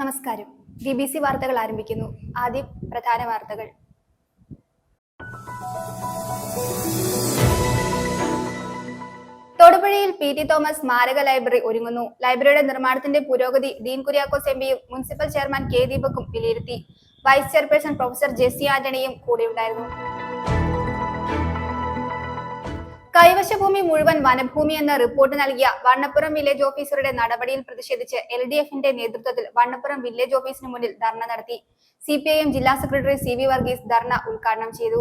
നമസ്കാരം. BBC വാർത്തകൾ ആരംഭിക്കുന്നു. ആദ്യം പ്രധാന വാർത്തകൾ. തൊടുപുഴയിൽ പി.ടി. തോമസ് സ്മാരക ലൈബ്രറി ഒരുങ്ങുന്നു. ലൈബ്രറിയുടെ നിർമ്മാണത്തിന്റെ പുരോഗതി ഡീൻ കുര്യാക്കോസ് എംപിയും മുനിസിപ്പൽ ചെയർമാൻ കെ ദീപകും വിലയിരുത്തി. വൈസ് ചെയർപേഴ്സൺ പ്രൊഫസർ ജെസ്സി ആന്റണിയും കൂടെയുണ്ടായിരുന്നു. കൈവശഭൂമി മുഴുവൻ വനഭൂമി എന്ന റിപ്പോർട്ട് നൽകിയ വണ്ണപ്പുറം വില്ലേജ് ഓഫീസറുടെ നടപടിയിൽ പ്രതിഷേധിച്ച് LDF-ന്റെ നേതൃത്വത്തിൽ വണ്ണപ്പുറം വില്ലേജ് ഓഫീസിന് മുന്നിൽ ധർണ നടത്തി. CPIM ജില്ലാ സെക്രട്ടറി CV വർഗീസ് ധർണ ഉദ്ഘാടനം ചെയ്തു.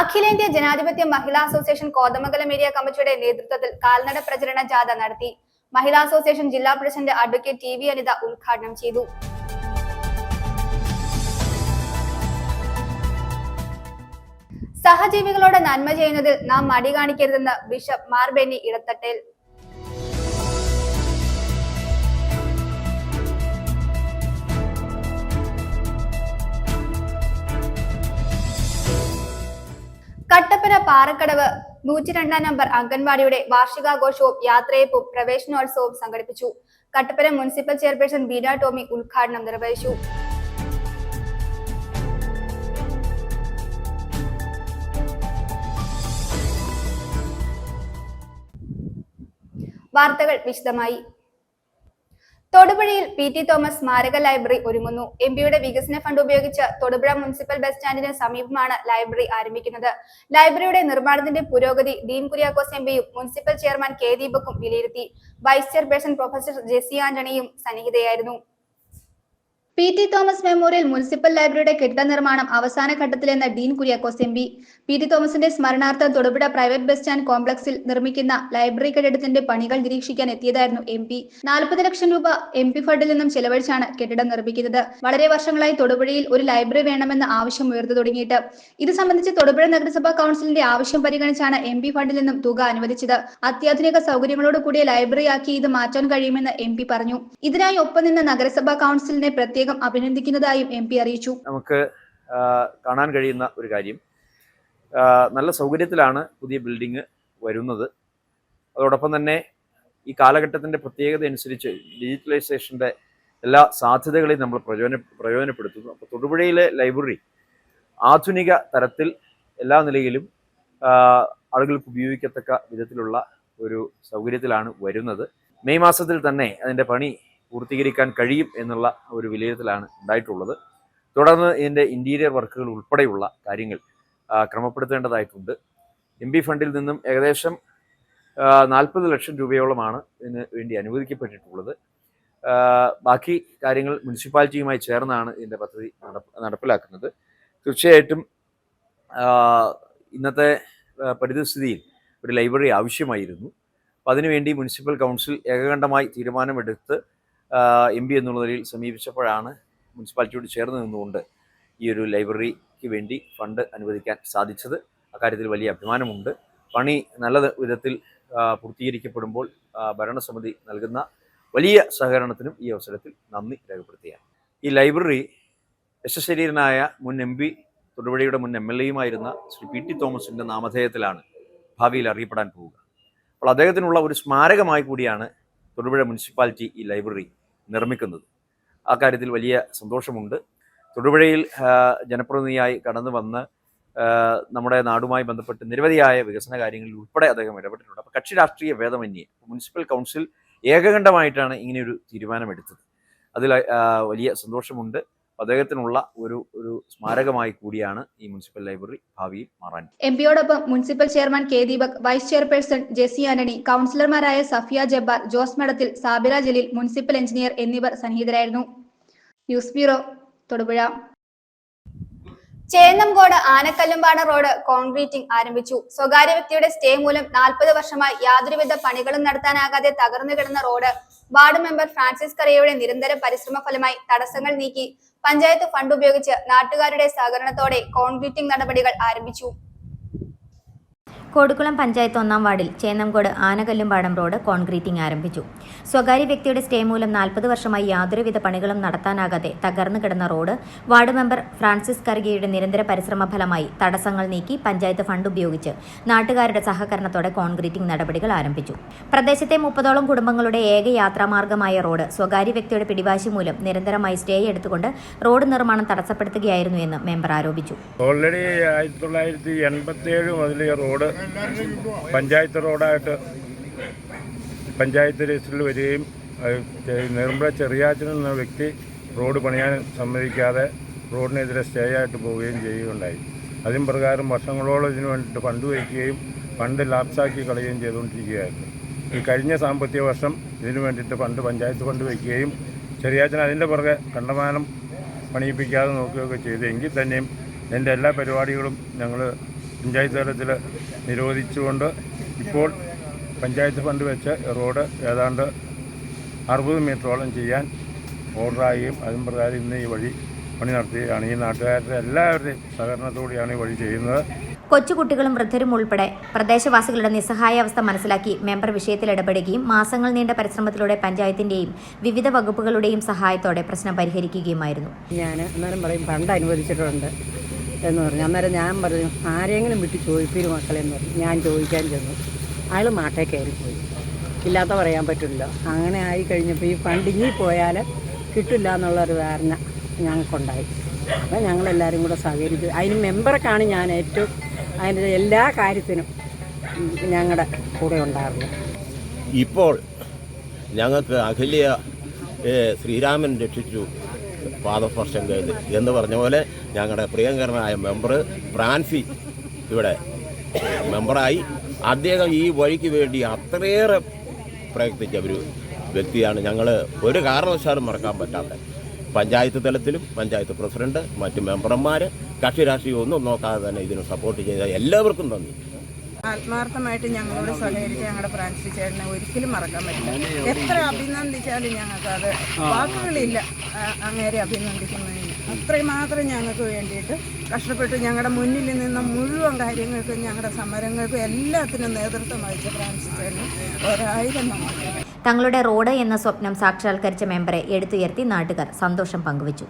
അഖിലേന്ത്യാ ജനാധിപത്യ മഹിളാ അസോസിയേഷൻ കോതമംഗലം ഏരിയ കമ്മിറ്റിയുടെ നേതൃത്വത്തിൽ കാൽനട പ്രചരണ ജാഥ നടത്തി. മഹിളാ അസോസിയേഷൻ ജില്ലാ പ്രസിഡന്റ് അഡ്വക്കേറ്റ് TV അനിത ഉദ്ഘാടനം ചെയ്തു. സഹജീവികളോട് നന്മ ചെയ്യുന്നതിൽ നാം മടി കാണിക്കരുതെന്ന് ബിഷപ്പ് മാർ ബെന്നി ഇടത്തട്ടേൽ. കട്ടപ്പന പാറക്കടവ് 102 നമ്പർ അംഗൻവാടിയുടെ വാർഷികാഘോഷവും യാത്രയപ്പും പ്രവേശനോത്സവവും സംഘടിപ്പിച്ചു. കട്ടപ്പന മുനിസിപ്പൽ ചെയർപേഴ്സൺ ബീന ടോമി ഉദ്ഘാടനം നിർവഹിച്ചു. വാർത്തകൾ വിശദമായി. തൊടുപുഴയിൽ പി.ടി. തോമസ് സ്മാരക ലൈബ്രറി ഒരുങ്ങുന്നു. എംപിയുടെ വികസന ഫണ്ട് ഉപയോഗിച്ച് തൊടുപുഴ മുനിസിപ്പൽ ബസ് സ്റ്റാൻഡിന് സമീപമാണ് ലൈബ്രറി ആരംഭിക്കുന്നത്. ലൈബ്രറിയുടെ നിർമ്മാണത്തിന്റെ പുരോഗതി ഡീൻ കുര്യാക്കോസ് എംപിയും മുനിസിപ്പൽ ചെയർമാൻ കെ ദീപകും വിലയിരുത്തി. വൈസ് ചെയർപേഴ്സൺ പ്രൊഫസർ ജെസ്സി ആന്റണിയും സന്നിഹിതയായിരുന്നു. പി.ടി. തോമസ് മെമ്മോറിയൽ മുനിസിപ്പൽ ലൈബ്രറിയുടെ കെട്ടിട നിർമ്മാണം അവസാന ഘട്ടത്തിലെന്ന് ഡീൻ കുര്യാക്കോസ് എംപി. പി.ടി. തോമസിന്റെ സ്മരണാർത്ഥം തൊടുപുഴ പ്രൈവറ്റ് ബസ് സ്റ്റാൻഡ് കോംപ്ലക്സിൽ നിർമ്മിക്കുന്ന ലൈബ്രറി കെട്ടിടത്തിന്റെ പണികൾ നിരീക്ഷിക്കാൻ എത്തിയതായിരുന്നു എംപി. 40 ലക്ഷം രൂപ എംപി ഫണ്ടിൽ നിന്നും ചെലവഴിച്ചാണ് കെട്ടിടം നിർമ്മിക്കുന്നത്. വളരെ വർഷങ്ങളായി തൊടുപുഴയിൽ ഒരു ലൈബ്രറി വേണമെന്ന ആവശ്യം ഉയർന്നു തുടങ്ങിയിട്ട്. ഇത് സംബന്ധിച്ച് തൊടുപുഴ നഗരസഭാ കൗൺസിലിന്റെ ആവശ്യം പരിഗണിച്ചാണ് എംപി ഫണ്ടിൽ നിന്നും തുക അനുവദിച്ചത്. അത്യാധുനിക സൗകര്യങ്ങളോട് കൂടിയ ലൈബ്രറിയാക്കി ഇത് മാറ്റാൻ കഴിയുമെന്ന് എംപി പറഞ്ഞു. ഇതിനായി ഒപ്പം നിന്ന നഗരസഭാ കൗൺസിലിനെ പ്രത്യേകം അഭിനന്ദിക്കുന്നതായും എംപി അറിയിച്ചു. നമുക്ക് കാണാൻ കഴിയുന്ന ഒരു കാര്യം, നല്ല സൗകര്യത്തിലാണ് പുതിയ ബിൽഡിംഗ് വരുന്നത്. അതോടൊപ്പം തന്നെ ഈ കാലഘട്ടത്തിൻ്റെ പ്രത്യേകത അനുസരിച്ച് ഡിജിറ്റലൈസേഷൻ്റെ എല്ലാ സാധ്യതകളെയും നമ്മൾ പ്രയോജനപ്പെടുത്തുന്നു. അപ്പോൾ തൊടുപുഴയിലെ ലൈബ്രറി ആധുനിക തരത്തിൽ എല്ലാ നിലയിലും ആളുകൾക്ക് ഉപയോഗിക്കത്തക്ക വിധത്തിലുള്ള ഒരു സൗകര്യത്തിലാണ് വരുന്നത്. മെയ് മാസത്തിൽ തന്നെ അതിൻ്റെ പണി പൂർത്തീകരിക്കാൻ കഴിയും എന്നുള്ള ഒരു വിലയിരുത്തലാണ് ഉണ്ടായിട്ടുള്ളത്. തുടർന്ന് ഇതിൻ്റെ ഇൻറ്റീരിയർ വർക്കുകൾ ഉൾപ്പെടെയുള്ള കാര്യങ്ങൾ ക്രമപ്പെടുത്തേണ്ടതായിട്ടുണ്ട്. എംപി ഫണ്ടിൽ നിന്നും ഏകദേശം 40 ലക്ഷം രൂപയോളമാണ് ഇതിന് വേണ്ടി അനുവദിക്കപ്പെട്ടിട്ടുള്ളത്. ബാക്കി കാര്യങ്ങൾ മുനിസിപ്പാലിറ്റിയുമായി ചേർന്നാണ് ഇതിൻ്റെ പദ്ധതി നടപ്പിലാക്കുന്നത്. തീർച്ചയായിട്ടും ഇന്നത്തെ പരിതസ്ഥിതിയിൽ ഒരു ലൈബ്രറി ആവശ്യമായിരുന്നു. അപ്പം അതിനുവേണ്ടി മുനിസിപ്പൽ കൗൺസിൽ ഏകകണ്ഠമായി തീരുമാനമെടുത്ത് എംപി എന്നുള്ള നിലയിൽ സമീപിച്ചപ്പോഴാണ് മുനിസിപ്പാലിറ്റിയോട് ചേർന്ന് നിന്നുകൊണ്ട് ഈ ഒരു ലൈബ്രറിക്ക് വേണ്ടി ഫണ്ട് അനുവദിക്കാൻ സാധിച്ചത്. അക്കാര്യത്തിൽ വലിയ അഭിമാനമുണ്ട്. പണി നല്ല വിധത്തിൽ പൂർത്തീകരിക്കപ്പെടുമ്പോൾ ഭരണസമിതി നൽകുന്ന വലിയ സഹകരണത്തിനും ഈ അവസരത്തിൽ നന്ദി രേഖപ്പെടുത്തുകയാണ്. ഈ ലൈബ്രറി യശശരീരനായ മുൻ എംപി തൊടുപുഴയുടെ മുൻ MLA-യുമായിരുന്ന ശ്രീ പി.ടി. തോമസിൻ്റെ നാമധേയത്തിലാണ് ഭാവിയിൽ അറിയപ്പെടാൻ പോവുക. അപ്പോൾ അദ്ദേഹത്തിനുള്ള ഒരു സ്മാരകമായി കൂടിയാണ് തൊടുപുഴ മുനിസിപ്പാലിറ്റി ഈ ലൈബ്രറി നിർമ്മിക്കുന്നത്. ആ കാര്യത്തിൽ വലിയ സന്തോഷമുണ്ട്. തൊടുപുഴയിൽ ജനപ്രതിനിധിയായി കടന്നു വന്ന് നമ്മുടെ നാടുമായി ബന്ധപ്പെട്ട് നിരവധിയായ വികസന കാര്യങ്ങളിൽ ഉൾപ്പെടെ അദ്ദേഹം ഇടപെട്ടിട്ടുണ്ട്. അപ്പോൾ കക്ഷി രാഷ്ട്രീയ ഭേദമന്യേ മുനിസിപ്പൽ കൗൺസിൽ ഏകകണ്ഠമായിട്ടാണ് ഇങ്ങനെയൊരു തീരുമാനമെടുത്തത്. അതിൽ വലിയ സന്തോഷമുണ്ട്. അദ്ദേഹത്തിനുള്ള ഒരു സ്മാരകമായി കൂടിയാണ് ഈ മുനിസിപ്പൽ ലൈബ്രറി ഭാവിയിൽ മാറാൻ. എംപിയോടൊപ്പം municipal chairman K Deepak, vice chairperson Jessy Antony, കൗൺസിലർമാരായ സഫിയ ജബ്ബാർ, ജോസ് മഠത്തിൽ, സാബിറ ജലീൽ, മുനിസിപ്പൽ എഞ്ചിനീയർ എന്നിവർ സന്നിഹിതരായിരുന്നു. News bureau, Thodupuzha. Chennamkode Anakkallumpada road concreting ആരംഭിച്ചു. സ്വകാര്യ വ്യക്തിയുടെ സ്റ്റേ മൂലം 40 വർഷമായി യാതൊരുവിധ പണികളും നടത്താനാകാതെ തകർന്നു കിടന്ന റോഡ് വാർഡ് മെമ്പർ ഫ്രാൻസിസ് കറിയയുടെ നിരന്തര പരിശ്രമ ഫലമായി തടസ്സങ്ങൾ നീക്കി പഞ്ചായത്ത് ഫണ്ട് ഉപയോഗിച്ച് നാട്ടുകാരുടെ സഹകരണത്തോടെ കോൺക്രീറ്റിംഗ് നടപടികൾ ആരംഭിച്ചു. കോടിക്കുളം പഞ്ചായത്ത് 1-ാം വാർഡിൽ ചേന്നംകോട് ആനകല്ലുംപാടം റോഡ് കോൺക്രീറ്റിംഗ് ആരംഭിച്ചു. സ്വകാര്യ വ്യക്തിയുടെ സ്റ്റേ മൂലം 40 വർഷമായി യാതൊരുവിധ പണികളും നടത്താനാകാതെ തകർന്നു കിടന്ന റോഡ് വാർഡ് മെമ്പർ ഫ്രാൻസിസ് കർഗിയുടെ നിരന്തര പരിശ്രമ ഫലമായി തടസ്സങ്ങൾ നീക്കി പഞ്ചായത്ത് ഫണ്ട് ഉപയോഗിച്ച് നാട്ടുകാരുടെ സഹകരണത്തോടെ കോൺക്രീറ്റിംഗ് നടപടികൾ ആരംഭിച്ചു. പ്രദേശത്തെ 30ഓളം കുടുംബങ്ങളുടെ ഏക യാത്രാമാർഗമായ റോഡ് സ്വകാര്യ വ്യക്തിയുടെ പിടിവാശി മൂലം നിരന്തരമായി സ്റ്റേ എടുത്തുകൊണ്ട് റോഡ് നിർമ്മാണം തടസ്സപ്പെടുത്തുകയായിരുന്നു എന്ന് മെമ്പർ ആരോപിച്ചു. ഓൾറെഡി 1987 മുതൽ ഈ റോഡ് പഞ്ചായത്ത് റോഡായിട്ട് പഞ്ചായത്ത് രജിസ്റ്ററിൽ വരികയും നെടുമ്പുഴ ചെറിയാച്ചൻ എന്ന വ്യക്തി റോഡ് പണിയാൻ സമ്മതിക്കാതെ റോഡിനെതിരെ സ്റ്റേ ആയിട്ട് പോവുകയും ചെയ്യുകയുണ്ടായി. അതിന് പ്രകാരം വർഷങ്ങളോളം ഇതിനു വേണ്ടിയിട്ട് ഫണ്ട് വയ്ക്കുകയും ഫണ്ട് ലാപ്സാക്കി കളയുകയും ചെയ്തുകൊണ്ടിരിക്കുകയായിരുന്നു. ഈ കഴിഞ്ഞ സാമ്പത്തിക വർഷം ഇതിനു വേണ്ടിയിട്ട് പഞ്ചായത്ത് ഫണ്ട് വയ്ക്കുകയും ചെറിയാച്ചൻ അതിൻ്റെ പുറകെ കണ്ടമാനം പണിയിപ്പിക്കാതെ നോക്കുകയൊക്കെ ചെയ്തു. എങ്കിൽ തന്നെയും എൻ്റെ എല്ലാ പരിപാടികളും ഞങ്ങൾ പഞ്ചായത്ത് തലത്തിൽ നിരോധിച്ചുകൊണ്ട് ഇപ്പോൾ പഞ്ചായത്ത് ഫണ്ട് വെച്ച് റോഡ് ഏതാണ്ട് 60 മീറ്ററോളം ചെയ്യാൻ ഓർഡറാകുകയും അതിന് പ്രകാരം ഇന്ന് ഈ വഴി പണി നടത്തുകയാണ്. ഈ നാട്ടുകാരുടെ എല്ലാവരുടെയും സഹകരണത്തോടെയാണ് ഈ വഴി ചെയ്യുന്നത്. കൊച്ചുകുട്ടികളും വൃദ്ധരും ഉൾപ്പെടെ പ്രദേശവാസികളുടെ നിസ്സഹായാവസ്ഥ മനസ്സിലാക്കി മെമ്പർ വിഷയത്തിൽ ഇടപെടുകയും മാസങ്ങൾ നീണ്ട പരിശ്രമത്തിലൂടെ പഞ്ചായത്തിന്റെയും വിവിധ വകുപ്പുകളുടെയും സഹായത്തോടെ പ്രശ്നം പരിഹരിക്കുകയുമായിരുന്നു. ഞാൻ അന്നേരം പറയും ഫണ്ട് അനുവദിച്ചിട്ടുണ്ട് എന്ന് പറഞ്ഞു. അന്നേരം ഞാൻ പറഞ്ഞു ആരെങ്കിലും വിട്ട് ചോദിപ്പിരു മക്കളെന്ന് പറഞ്ഞു. ഞാൻ ചോദിക്കാൻ ചെന്നു. അയാൾ മാട്ടേ കയറിപ്പോയി. ഇല്ലാത്ത പറയാൻ പറ്റില്ല. അങ്ങനെ ആയി കഴിഞ്ഞപ്പോൾ ഈ ഫണ്ട് ഇനി പോയാൽ കിട്ടില്ല എന്നുള്ളൊരു ധാരണ ഞങ്ങൾക്കുണ്ടായി. അപ്പോൾ ഞങ്ങളെല്ലാവരും കൂടെ സഹകരിച്ചു. അതിന് മെമ്പറൊക്കെയാണ് ഞാൻ ഏറ്റവും അതിൻ്റെ എല്ലാ കാര്യത്തിനും ഞങ്ങളുടെ കൂടെ ഉണ്ടായിരുന്നു. ഇപ്പോൾ ഞങ്ങൾക്ക് അഖില്യ ശ്രീരാമൻ രക്ഷിച്ചു പാദസ്പർശം ചെയ്ത് എന്ന് പറഞ്ഞ പോലെ ഞങ്ങളുടെ പ്രിയങ്കരനായ മെമ്പർ ഫ്രാൻസി ഇവിടെ മെമ്പറായി. അദ്ദേഹം ഈ വഴിക്ക് വേണ്ടി അത്രയേറെ പ്രയത്നിച്ച ഒരു വ്യക്തിയാണ്. ഞങ്ങൾ ഒരു കാരണവശാലും മറക്കാൻ പറ്റാത്ത പഞ്ചായത്ത് തലത്തിലും പഞ്ചായത്ത് പ്രസിഡന്റ് മറ്റ് മെമ്പർമാർ കക്ഷി രാഷ്ട്രീയം ഒന്നും നോക്കാതെ തന്നെ ഇതിന് സപ്പോർട്ട് ചെയ്ത എല്ലാവർക്കും നന്ദി. ആത്മാർത്ഥമായിട്ട് ഞങ്ങളോട് സഹകരിച്ച ഞങ്ങളുടെ ഫ്രാൻസിസ് ചേട്ടനെ ഒരിക്കലും മറക്കാൻ പറ്റില്ല. എത്ര അഭിനന്ദിച്ചാലും ഞങ്ങൾക്കത് വാക്കുകളില്ല അങ്ങേരെ അഭിനന്ദിക്കുന്നതിന്. അത്രയും മാത്രം ഞങ്ങൾക്ക് വേണ്ടിയിട്ട് കഷ്ടപ്പെട്ട് ഞങ്ങളുടെ മുന്നിൽ നിന്ന മുഴുവൻ കാര്യങ്ങൾക്കും ഞങ്ങളുടെ സമരങ്ങൾക്കും എല്ലാത്തിനും നേതൃത്വം വഹിച്ച ഫ്രാൻസിസ് ചേട്ടന് 1000 നന്ദി. തങ്ങളുടെ റോഡ് എന്ന സ്വപ്നം സാക്ഷാത്കരിച്ച മെമ്പറെ എടുത്തുയർത്തി നാട്ടുകാർ സന്തോഷം പങ്കുവച്ചു.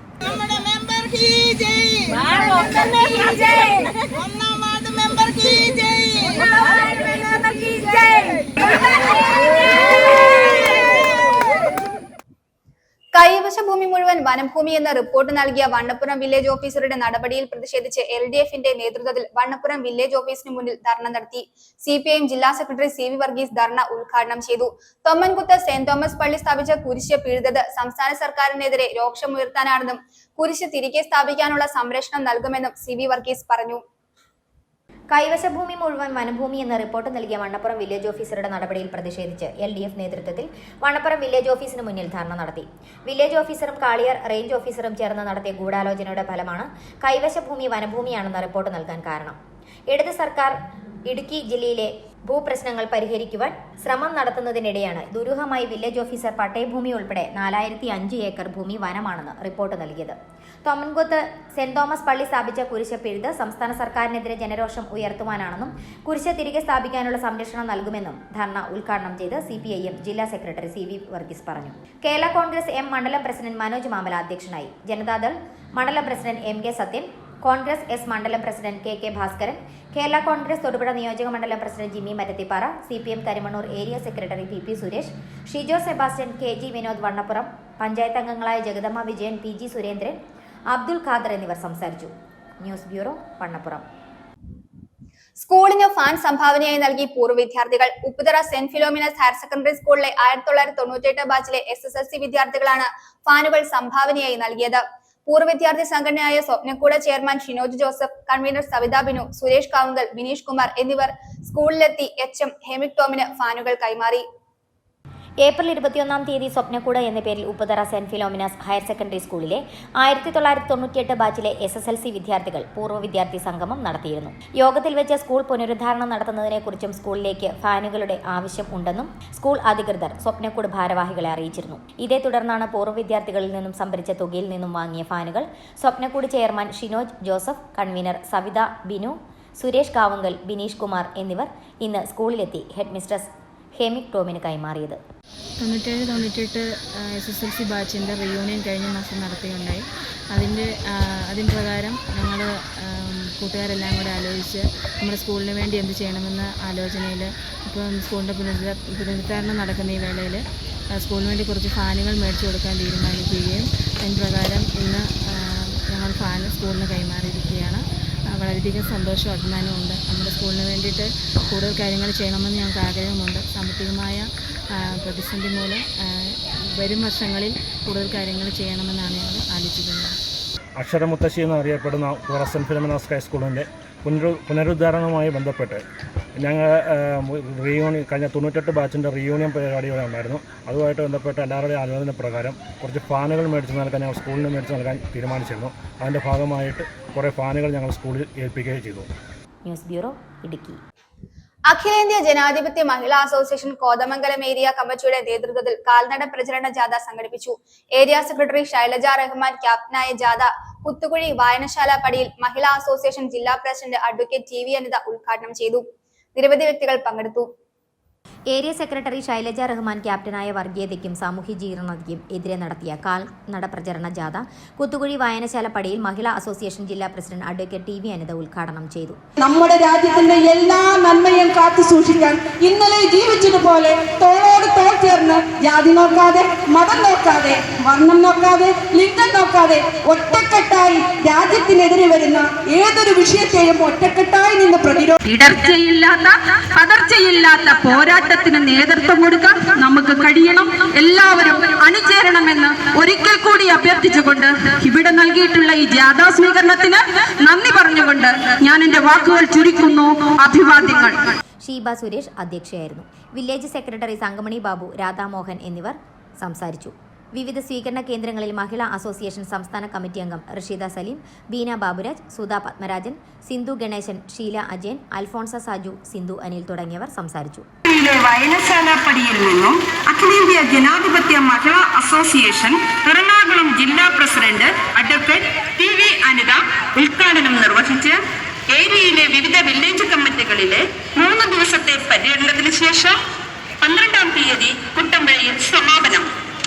കൈവശ ഭൂമി മുഴുവൻ വനഭൂമി എന്ന റിപ്പോർട്ട് നൽകിയ വണ്ണപ്പുറം വില്ലേജ് ഓഫീസറുടെ നടപടിയിൽ പ്രതിഷേധിച്ച് LDFന്റെ നേതൃത്വത്തിൽ വണ്ണപ്പുറം വില്ലേജ് ഓഫീസിന് മുന്നിൽ ധർണ നടത്തി. CPIM ജില്ലാ സെക്രട്ടറി CV വർഗീസ് ധർണ ഉദ്ഘാടനം ചെയ്തു. തൊമ്മൻകുത്ത് സെന്റ് തോമസ് പള്ളി സ്ഥാപിച്ച കുരിശ് പിഴുതത് സംസ്ഥാന സർക്കാരിനെതിരെ രോക്ഷമുയർത്താനാണെന്നും കുരിശ് തിരികെ സ്ഥാപിക്കാനുള്ള സംരക്ഷണം നൽകുമെന്നും CV വർഗീസ് പറഞ്ഞു. കൈവശഭൂമി മുഴുവൻ വനഭൂമി എന്ന റിപ്പോർട്ട് നൽകിയ വണ്ണപ്പുറം വില്ലേജ് ഓഫീസറുടെ നടപടിയിൽ പ്രതിഷേധിച്ച് LDF നേതൃത്വത്തിൽ വണ്ണപ്പുറം വില്ലേജ് ഓഫീസിന് മുന്നിൽ ധർണ നടത്തി. വില്ലേജ് ഓഫീസറും കാളിയാർ റേഞ്ച് ഓഫീസറും ചേർന്ന് നടത്തിയ ഗൂഢാലോചനയുടെ ഫലമാണ് കൈവശഭൂമി വനഭൂമിയാണെന്ന റിപ്പോർട്ട് നൽകാൻ കാരണം. ഇടത് സർക്കാർ ഇടുക്കി ജില്ലയിലെ ഭൂപ്രശ്നങ്ങൾ പരിഹരിക്കുവാൻ ശ്രമം നടത്തുന്നതിനിടെയാണ് ദുരൂഹമായി വില്ലേജ് ഓഫീസർ പട്ടയഭൂമി ഉൾപ്പെടെ 4005 ഏക്കർ ഭൂമി വനമാണെന്ന് റിപ്പോർട്ട് നൽകിയത്. തൊമ്മൻകുത്ത് സെന്റ് തോമസ് പള്ളി സ്ഥാപിച്ച കുരിശ് പിഴുത് സംസ്ഥാന സർക്കാരിനെതിരെ ജനരോഷം ഉയർത്തുവാനാണെന്നും കുരിശ് തിരികെ സ്ഥാപിക്കാനുള്ള സംരക്ഷണം നൽകുമെന്നും ധർണ ഉദ്ഘാടനം ചെയ്ത് CPIM ജില്ലാ സെക്രട്ടറി CV വർഗീസ് പറഞ്ഞു. കേരള കോൺഗ്രസ് M മണ്ഡലം പ്രസിഡന്റ് മനോജ് മാമല അധ്യക്ഷനായി. ജനതാദൾ മണ്ഡലം president MK Sathyan, Congress S മണ്ഡലം പ്രസിഡന്റ് KK ഭാസ്കരൻ, കേരള കോൺഗ്രസ് തൊടുപുഴ നിയോജക മണ്ഡലം president Jimmy Marathippara, CPM Karimannoor area secretary PP Suresh, Shijo Sebastian, KG Vinod Vannappuram, panchayat അംഗങ്ങളായ ജഗദമ്മ വിജയൻ, PG സുരേന്ദ്രൻ, അബ്ദുൽ ഖാദർ എന്നിവർ സംസാരിച്ചു. News bureau Vannappuram. സ്കൂളിന് ഫാൻ സംഭാവനയായി നൽകി പൂർവ്വ വിദ്യാർത്ഥികൾ. Upputhara saint Philomina's higher secondary സ്കൂളിലെ 1998 ബാച്ചിലെ SSLC വിദ്യാർത്ഥികളാണ് ഫാനുകൾ സംഭാവനയായി നൽകിയത്. പൂർവ്വ വിദ്യാർത്ഥി സംഘടനയായ സ്വപ്നക്കൂട ചെയർമാൻ ഷിനോജ് ജോസഫ്, കൺവീനർ സവിത ബിനു, സുരേഷ് കാവുങ്കൽ, ബിനീഷ് കുമാർ എന്നിവർ സ്കൂളിലെത്തി HM ഹെമിക് ടോമിന് ഫാനുകൾ കൈമാറി. ഏപ്രിൽ 21-ാം തീയതി സ്വപ്നക്കൂട് എന്ന പേരിൽ Upputhara saint Philomena's higher secondary സ്കൂളിലെ 1998 ബാച്ചിലെ SSLC വിദ്യാർത്ഥികൾ പൂർവ്വ വിദ്യാർത്ഥി സംഗമം നടത്തിയിരുന്നു. യോഗത്തിൽ വെച്ച് സ്കൂൾ പുനരുദ്ധാരണം നടത്തുന്നതിനെക്കുറിച്ചും സ്കൂളിലേക്ക് ഫാനുകളുടെ ആവശ്യം ഉണ്ടെന്നും സ്കൂൾ അധികൃതർ സ്വപ്നക്കൂട് ഭാരവാഹികളെ അറിയിച്ചിരുന്നു. ഇതേ തുടർന്നാണ് പൂർവ്വ വിദ്യാർത്ഥികളിൽ നിന്നും സംഭരിച്ച തുകയിൽ നിന്നും വാങ്ങിയ ഫാനുകൾ സ്വപ്നക്കൂട് ചെയർമാൻ ഷിനോജ് ജോസഫ്, കൺവീനർ സവിത ബിനു, സുരേഷ് കാവുങ്കൽ, ബിനീഷ് കുമാർ എന്നിവർ ഇന്ന് സ്കൂളിലെത്തി ഹെഡ് മിസ്ട്രസ് ഹെമിക് ടോമിന് കൈമാറിയത്. 97-98 SSLC ബാച്ചിൻ്റെ റിയൂണിയൻ കഴിഞ്ഞ മാസം നടത്തുകയുണ്ടായി. അതിൻ പ്രകാരം ഞങ്ങൾ കൂട്ടുകാരെല്ലാം കൂടെ ആലോചിച്ച് നമ്മുടെ സ്കൂളിന് വേണ്ടി എന്ത് ചെയ്യണമെന്ന ആലോചനയിൽ ഇപ്പം സ്കൂളിൻ്റെ പുനരുദ്ധാരണം നടക്കുന്ന ഈ വേളയിൽ സ്കൂളിന് വേണ്ടി കുറച്ച് ഫാനുകൾ മേടിച്ചു കൊടുക്കാൻ തീരുമാനിക്കുകയും അതിന് പ്രകാരം ഇന്ന് ഞങ്ങൾ ഫാൻ സ്കൂളിന് കൈമാറിയിരിക്കുകയാണ്. വളരെയധികം സന്തോഷവും അഭിമാനമുണ്ട്. നമ്മുടെ സ്കൂളിന് വേണ്ടിയിട്ട് കൂടുതൽ കാര്യങ്ങൾ ചെയ്യണമെന്ന് ഞങ്ങൾക്ക് ആഗ്രഹമുണ്ട്. സാമ്പത്തികമായ പ്രതിസന്ധി മൂലം വരും വർഷങ്ങളിൽ കൂടുതൽ കാര്യങ്ങൾ ചെയ്യണമെന്നാണ് ഞങ്ങൾ ആലോചിക്കുന്നത്. അക്ഷരമുത്തശ്ശി എന്നറിയപ്പെടുന്ന സെൻറ്റ് ഫിലോമിനാസ് ഹൈസ്കൂളിൻ്റെ പുനരുദ്ധാരണവുമായി ബന്ധപ്പെട്ട് ഞങ്ങൾ കഴിഞ്ഞ 98 ബാച്ചിൻ്റെ റീയൂണിയൻ പരിപാടികൾ ഉണ്ടായിരുന്നു. അതുമായിട്ട് ബന്ധപ്പെട്ട് എല്ലാവരുടെയും ആലോചന പ്രകാരം കുറച്ച് ഫാനുകൾ മേടിച്ച് നൽകാൻ ഞങ്ങൾ സ്കൂളിന് മേടിച്ച് നൽകാൻ തീരുമാനിച്ചിരുന്നു. അതിൻ്റെ ഭാഗമായിട്ട് കുറേ ഫാനുകൾ ഞങ്ങൾ സ്കൂളിൽ ഏൽപ്പിക്കുകയും ചെയ്തു. News bureau, Idukki. അഖിലേന്ത്യാ ജനാധിപത്യ മഹിളാ അസോസിയേഷൻ കോതമംഗലം ഏരിയ കമ്മിറ്റിയുടെ നേതൃത്വത്തിൽ കാൽനട പ്രചരണ ജാഥ സംഘടിപ്പിച്ചു. ഏരിയ സെക്രട്ടറി ശൈലജ റഹ്മാൻ ക്യാപ്റ്റനായ ജാഥ കുത്തുകുഴി വായനശാല പടിയിൽ മഹിളാ അസോസിയേഷൻ ജില്ലാ പ്രസിഡന്റ് അഡ്വക്കേറ്റ് TV അനിത ഉദ്ഘാടനം ചെയ്തു. നിരവധി വ്യക്തികൾ പങ്കെടുത്തു. ഏരിയ സെക്രട്ടറി ശൈലജ റഹ്മാൻ ക്യാപ്റ്റനായ വർഗീയതയ്ക്കും സാമൂഹ്യ ജീർണതയ്ക്കും എതിരെ നടത്തിയ കാൽനട പ്രചരണ ജാഥ കുത്തുകുഴി വായനശാല പടിയിൽ മഹിളാ അസോസിയേഷൻ ജില്ലാ പ്രസിഡന്റ് അഡ്വക്കേറ്റ് TV അനിത ഉദ്ഘാടനം ചെയ്തു. നമ്മുടെ രാജ്യത്തിന്റെ എല്ലാ നന്മയും കാത്തു സൂക്ഷിക്കാൻ ഇന്നലെ ജീവിച്ചതുപോലെ തോളോട് തോൾ ചേർന്ന് ജാതി നോക്കാതെ, മതം നോക്കാതെ, വർണ്ണം നോക്കാതെ, ലിംഗം നോക്കാതെ ഒറ്റക്കെട്ടായി രാജ്യത്തിനെതിരെ വരുന്ന ഏതൊരു വിഷയത്തെയും ഒറ്റക്കെട്ടായി നിന്ന് ഇടർച്ചയില്ലാത്ത പതർച്ചയില്ലാത്ത പോരാട്ടത്തിന് നേതൃത്വം കൊടുക്കാൻ നമുക്ക് കഴിയണം. എല്ലാവരും അണിചേരണമെന്ന് ഒരിക്കൽ കൂടി അഭ്യർത്ഥിച്ചുകൊണ്ട് ഇവിടെ നൽകിയിട്ടുള്ള ഈ ജാഥാ സ്വീകരണത്തിന് നന്ദി പറഞ്ഞുകൊണ്ട് ഞാൻ എന്റെ വാക്കുകൾ ചുരുക്കുന്നു. അഭിവാദ്യങ്ങൾ. ഷീബ സുരേഷ് അധ്യക്ഷയായിരുന്നു. വില്ലേജ് സെക്രട്ടറി സംഗമണി ബാബു, രാധാമോഹൻ എന്നിവർ സംസാരിച്ചു. വിവിധ സ്വീകരണ കേന്ദ്രങ്ങളിൽ മഹിളാ അസോസിയേഷൻ സംസ്ഥാന കമ്മിറ്റി അംഗം റഷീദ സലീം, ബീന ബാബുരാജ്, സുധാ പത്മരാജൻ, സിന്ധു ഗണേശൻ, ഷീല അജയൻ, അൽഫോൺസ സാജു, സിന്ധു അനിൽ തുടങ്ങിയവർ സംസാരിച്ചു. വായനശാലപ്പടിയിൽ നിന്നും അഖിലേന്ത്യാ ജനാധിപത്യ മഹിളാ അസോസിയേഷൻ എറണാകുളം ജില്ലാ പ്രസിഡന്റ് അഡ്വക്കേറ്റ് TV അനിത ഉദ്ഘാടനം നിർവഹിച്ച് ഏരിയയിലെ വിവിധ വില്ലേജ് കമ്മിറ്റികളിലെ 3 ദിവസത്തെ പര്യടനത്തിന് ശേഷം 12-ാം തീയതി കുട്ടമ്പഴയിൽ സമാപനം.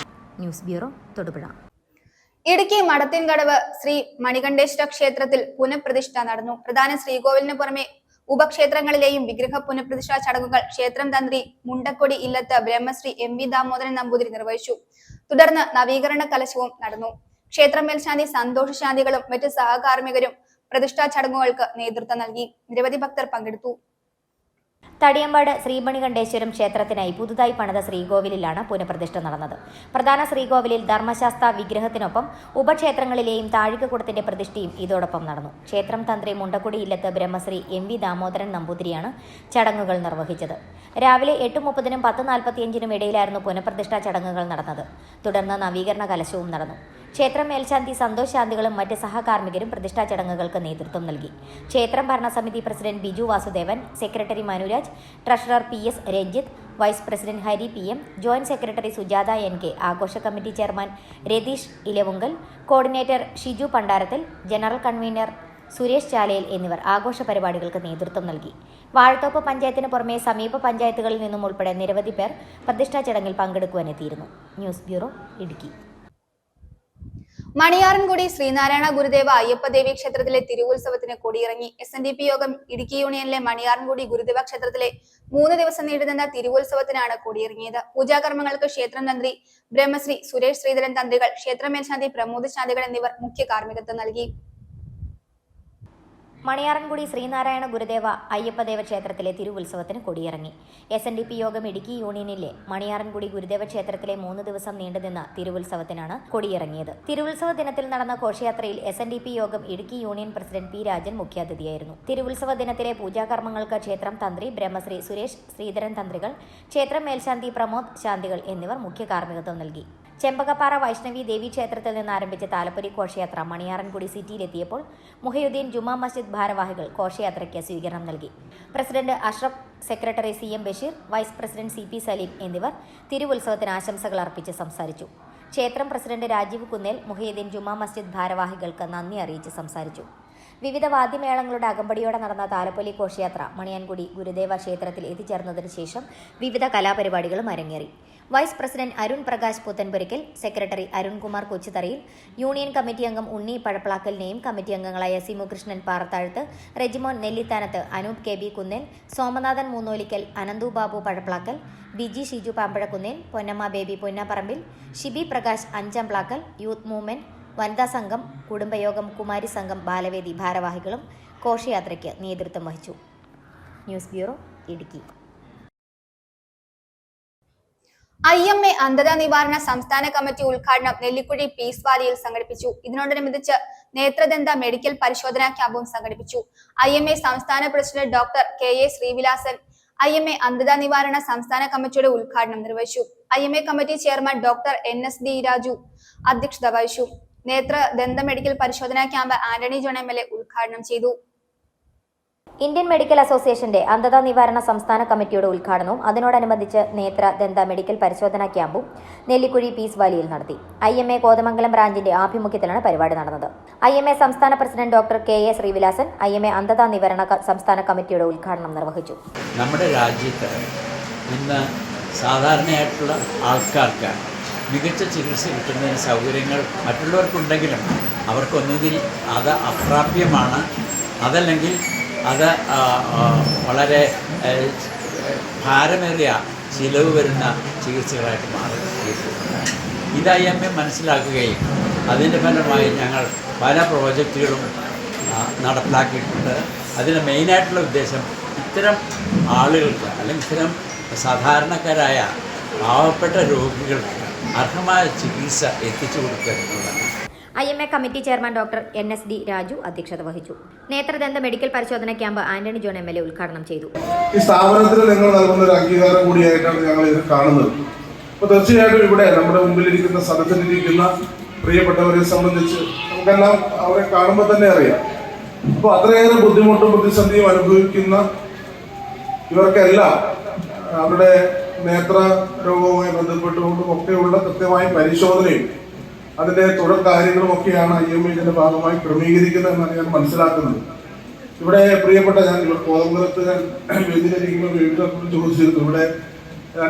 News bureau, Thodupuzha. ഇടുക്കി മടത്തിൻകടവ് ശ്രീ മണികണ്ഠേശ്വര ക്ഷേത്രത്തിൽ പുനഃപ്രതിഷ്ഠ നടന്നു. പ്രധാന ശ്രീകോവിലിന് പുറമെ ഉപക്ഷേത്രങ്ങളിലെയും വിഗ്രഹ പുനഃപ്രതിഷ്ഠാ ചടങ്ങുകൾ ക്ഷേത്രം തന്ത്രി മുണ്ടക്കൊടി ഇല്ലത്ത് ബ്രഹ്മശ്രീ MV ദാമോദരൻ നമ്പൂതിരി നിർവഹിച്ചു. തുടർന്ന് നവീകരണ കലശവും നടന്നു. ക്ഷേത്രം മേൽശാന്തി സന്തോഷ ശാന്തികളും മറ്റ് സഹകാർമ്മികരും പ്രതിഷ്ഠാ ചടങ്ങുകൾക്ക് നേതൃത്വം നൽകി. നിരവധി ഭക്തർ പങ്കെടുത്തു. തടിയമ്പാട് ശ്രീമണികണ്ഠേശ്വരം ക്ഷേത്രത്തിനായി പുതുതായി പണിത ശ്രീകോവിലിലാണ് പുനഃപ്രതിഷ്ഠ നടന്നത്. പ്രധാന ശ്രീകോവിലിൽ ധർമ്മശാസ്ത്ര വിഗ്രഹത്തിനൊപ്പം ഉപക്ഷേത്രങ്ങളിലെയും താഴികക്കുടത്തിന്റെ പ്രതിഷ്ഠയും ഇതോടൊപ്പം നടന്നു. ക്ഷേത്രം തന്ത്രി മുണ്ടക്കുടി ഇല്ലത്ത് ബ്രഹ്മശ്രീ MV ദാമോദരൻ നമ്പൂതിരിയാണ് ചടങ്ങുകൾ നിർവഹിച്ചത്. രാവിലെ 8:30-നും 10:45-നും ഇടയിലായിരുന്നു പുനഃപ്രതിഷ്ഠാ ചടങ്ങുകൾ നടന്നത്. തുടർന്ന് നവീകരണ കലശവും നടന്നു. ക്ഷേത്രം മേൽശാന്തി സന്തോഷ് ശാന്തികളും മറ്റ് സഹകാർമ്മികരും പ്രതിഷ്ഠാ ചടങ്ങുകൾക്ക് നേതൃത്വം നൽകി. ക്ഷേത്രം ഭരണസമിതി president Biju Vasudevan, secretary Manuraj, treasurer PS Ranjith, vice president Hari PM, joint secretary Sujatha NK, ആഘോഷ committee chairman Ratheesh Elavunkal, coordinator Shiju Pandarathil, general convener Suresh Chalayil എന്നിവർ ആഘോഷ പരിപാടികൾക്ക് നേതൃത്വം നൽകി. വാഴത്തോപ്പ് പഞ്ചായത്തിന് പുറമെ സമീപ പഞ്ചായത്തുകളിൽ നിന്നും ഉൾപ്പെടെ നിരവധി പേർ പ്രതിഷ്ഠാ ചടങ്ങിൽ പങ്കെടുക്കുവാനെത്തിയിരുന്നു. News bureau, Idukki. മണിയാറൻകുടി ശ്രീനാരായണ ഗുരുദേവ അയ്യപ്പദേവി ക്ഷേത്രത്തിലെ തിരുവുത്സവത്തിന് കൊടിയിറങ്ങി. SNDP യോഗം ഇടുക്കി യൂണിയനിലെ മണിയാറൻകുടി ഗുരുദേവ ക്ഷേത്രത്തിലെ 3 ദിവസം നീണ്ടുനിന്ന തിരുവുത്സവത്തിനാണ് കൊടിയിറങ്ങിയത്. പൂജാകർമ്മങ്ങൾക്ക് ക്ഷേത്രം തന്ത്രി ബ്രഹ്മശ്രീ സുരേഷ് ശ്രീധരൻ തന്ത്രികൾ, ക്ഷേത്ര മേൽശാന്തി പ്രമോദ് ശാന്തികൾ എന്നിവർ മുഖ്യ കാർമ്മികത്വം നൽകി. മണിയാറൻകുടി ശ്രീനാരായണ ഗുരുദേവ അയ്യപ്പദേവ ക്ഷേത്രത്തിലെ തിരുവുത്സവത്തിന് കൊടിയിറങ്ങി. SNDP യോഗം ഇടുക്കി യൂണിയനിലെ മണിയാറൻകുടി ഗുരുദേവ ക്ഷേത്രത്തിലെ 3 ദിവസം നീണ്ടുനിന്ന തിരുവുത്സവത്തിനാണ് കൊടിയിറങ്ങിയത്. തിരുവുത്സവ ദിനത്തിൽ നടന്ന ഘോഷയാത്രയിൽ SNDP യോഗം Idukki union president P Rajan മുഖ്യാതിഥിയായിരുന്നു. തിരുവുത്സവ ദിനത്തിലെ പൂജാകർമ്മങ്ങൾക്ക് ക്ഷേത്രം തന്ത്രി ബ്രഹ്മശ്രീ സുരേഷ് ശ്രീധരൻ തന്ത്രികൾ, ക്ഷേത്രം മേൽശാന്തി പ്രമോദ് ശാന്തികൾ എന്നിവർ മുഖ്യ കാർമ്മികത്വം നൽകി. ചെമ്പകപ്പാറ വൈഷ്ണവി ദേവി ക്ഷേത്രത്തിൽ നിന്ന് ആരംഭിച്ച താലപ്പൊലി ഘോഷയാത്ര മണിയാറൻകുടി സിറ്റിയിലെത്തിയപ്പോൾ മുഹയുദ്ദീൻ ജുമാ മസ്ജിദ് ഭാരവാഹികൾ ഘോഷയാത്രയ്ക്ക് സ്വീകരണം നൽകി. President Ashraf, secretary CM Basheer, vice president CP Saleem എന്നിവർ തിരുവുത്സവത്തിന് ആശംസകൾ അർപ്പിച്ച് സംസാരിച്ചു. ക്ഷേത്രം പ്രസിഡന്റ് രാജീവ് കുന്നേൽ മുഹയുദ്ദീൻ ജുമാ മസ്ജിദ് ഭാരവാഹികൾക്ക് നന്ദി അറിയിച്ച് സംസാരിച്ചു. വിവിധ വാദ്യമേളങ്ങളുടെ അകമ്പടിയോടെ നടന്ന താലപ്പൊലി ഘോഷയാത്ര മണിയാൻകുടി ഗുരുദേവ ക്ഷേത്രത്തിൽ എത്തിച്ചേർന്നതിന് ശേഷം വിവിധ കലാപരിപാടികളും അരങ്ങേറി. Vice president Arun Prakash Puthenpurakkal, secretary Arunkumar Kochutharayil, union committee അംഗം ഉണ്ണി പഴപ്പ്ളാക്കലിനെയും കമ്മിറ്റി അംഗങ്ങളായ Simu Krishnan Parathazhath, Rejimon Nellithanath, Anoop K B Kunnel, Somanathan Moonnolikkal, Ananthu Babu Pazhapplakkal, Biji Shiju Pambazhakunnel, Ponnamma Baby Ponnapparambil, Shibi Prakash Anchamplakkal, youth movement, വനിതാ സംഘം, കുടുംബയോഗം, കുമാരി സംഘം ബാലവേദി ഭാരവാഹികളും ഘോഷയാത്രയ്ക്ക് നേതൃത്വം വഹിച്ചു. News bureau, Idukki. IMA അന്ധതാ നിവാരണ സംസ്ഥാന കമ്മിറ്റി ഉദ്ഘാടനം നെല്ലിക്കുഴി പീസ് വാലിയിൽ സംഘടിപ്പിച്ചു. ഇതിനോടനുബന്ധിച്ച് നേത്രദന്ത മെഡിക്കൽ പരിശോധനാ ക്യാമ്പും സംഘടിപ്പിച്ചു. IMA സംസ്ഥാന president doctor KA Srivilasan IMA അന്ധതാ നിവാരണ സംസ്ഥാന കമ്മിറ്റിയുടെ ഉദ്ഘാടനം നിർവഹിച്ചു. IMA committee chairman doctor NSD Raju അധ്യക്ഷത വഹിച്ചു. നേത്രദന്ത മെഡിക്കൽ പരിശോധനാ ക്യാമ്പ് ആന്റണി ജോൺ MLA ഉദ്ഘാടനം ചെയ്തു. ഇന്ത്യൻ മെഡിക്കൽ അസോസിയേഷന്റെ അന്ധതാ നിവാരണ സംസ്ഥാന കമ്മിറ്റിയുടെ ഉദ്ഘാടനവും അതിനോടനുബന്ധിച്ച് നേത്ര ദന്ത മെഡിക്കൽ പരിശോധനാ ക്യാമ്പും നെല്ലിക്കുഴി പീസ് വാലിയിൽ നടത്തി. IMA കോതമംഗലം ബ്രാഞ്ചിന്റെ ആഭിമുഖ്യത്തിലാണ് പരിപാടി നടന്നത്. IMA സംസ്ഥാന president doctor KA Srivilasan IMA അന്ധതാ നിവാരണ സംസ്ഥാന കമ്മിറ്റിയുടെ ഉദ്ഘാടനം നിർവഹിച്ചു. നമ്മുടെ രാജ്യത്ത് ഇന്ന് സാധാരണയായിട്ടുള്ള ആൾക്കാർക്ക് മികച്ച ചികിത്സ കിട്ടുന്നതിന് സൗകര്യങ്ങൾ മറ്റുള്ളവർക്കുണ്ടെങ്കിലും അവർക്കൊന്നുകിൽ അത് അപ്രാപ്യമാണ്, അതല്ലെങ്കിൽ അത് വളരെ ഭാരമേറിയ ചിലവ് വരുന്ന ചികിത്സകളായിട്ട് മാറിയിട്ടുണ്ട്. ഇത് IMA മനസ്സിലാക്കുകയും അതിൻ്റെ ഫലമായി ഞങ്ങൾ പല പ്രോജക്റ്റുകളും നടപ്പിലാക്കിയിട്ടുണ്ട്. അതിന് മെയിനായിട്ടുള്ള ഉദ്ദേശം ഇത്തരം ആളുകൾക്ക് അല്ലെങ്കിൽ ഇത്തരം സാധാരണക്കാരായ പാവപ്പെട്ട രോഗികൾക്ക് അർഹമായ ചികിത്സ എത്തിച്ചു കൊടുക്കുക എന്നുള്ളതാണ്. IMA committee chairman doctor NSD Raju അധ്യക്ഷത വഹിച്ചു. നേത്രദന്ത മെഡിക്കൽ പരിശോധന ക്യാമ്പ് ആന്റണി ജോൺ MLA ഉദ്ഘാടനം ചെയ്തു. ഈ സ്ഥാപനത്തിന് നിങ്ങൾ നൽകുന്ന ഒരു അംഗീകാരം കൂടിയായിട്ടാണ് ഞങ്ങൾ ഇത് കാണുന്നത്. അപ്പോൾ തീർച്ചയായിട്ടും ഇവിടെ നമ്മുടെ മുമ്പിലിരിക്കുന്ന സദസ്സിലിരിക്കുന്ന പ്രിയപ്പെട്ടവരെ സംബന്ധിച്ച് നമുക്കെല്ലാം അവരെ കാണുമ്പോൾ തന്നെ അറിയാം. അപ്പോൾ അത്രയേറെ ബുദ്ധിമുട്ടും പ്രതിസന്ധിയും അനുഭവിക്കുന്ന ഇവർക്കെല്ലാം അവരുടെ നേത്ര രോഗവുമായി ബന്ധപ്പെട്ടുകൊണ്ടും ഒക്കെയുള്ള കൃത്യമായ പരിശോധനയും അതിൻ്റെ തുടർ കാര്യങ്ങളും ഒക്കെയാണ് IMA ഇതിൻ്റെ ഭാഗമായി ക്രമീകരിക്കുന്നതെന്നാണ് ഞാൻ മനസ്സിലാക്കുന്നത്. ഇവിടെ പ്രിയപ്പെട്ട ഞാൻ കോതമംഗലത്ത് ഞാൻ വേദിയിലിരിക്കുമ്പോൾ ചോദിച്ചിരുന്നു. ഇവിടെ